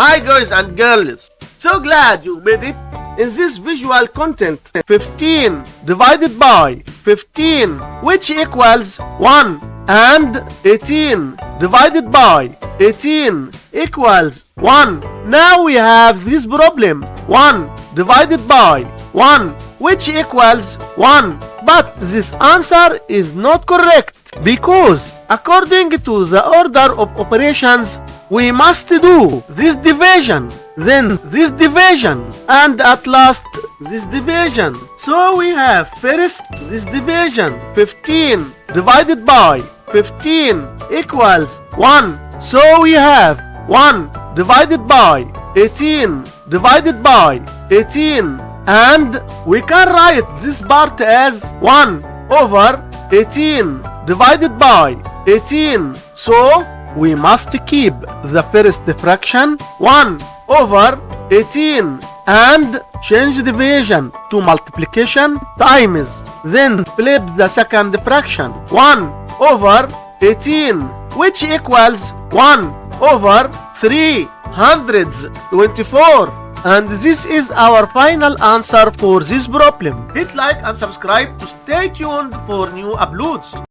Hi guys and girls, so glad you made it. In this visual content, 15 divided by 15, which equals 1, and 18 divided by 18 equals 1. Now we have this problem, 1 divided by 1, which equals 1. But this answer is not correct because according to the order of operations, we must do this division, then this division, and at last this division. So we have first this division, 15 divided by 15 equals 1. So we have 1 divided by 18 divided by 18, and we can write this part as 1 over 18 divided by 18. So we must keep the first fraction 1 over 18 and change division to multiplication times, then flip the second fraction 1 over 18, which equals 1 over 324. And this is our final answer for this problem. Hit like and subscribe to stay tuned for new uploads.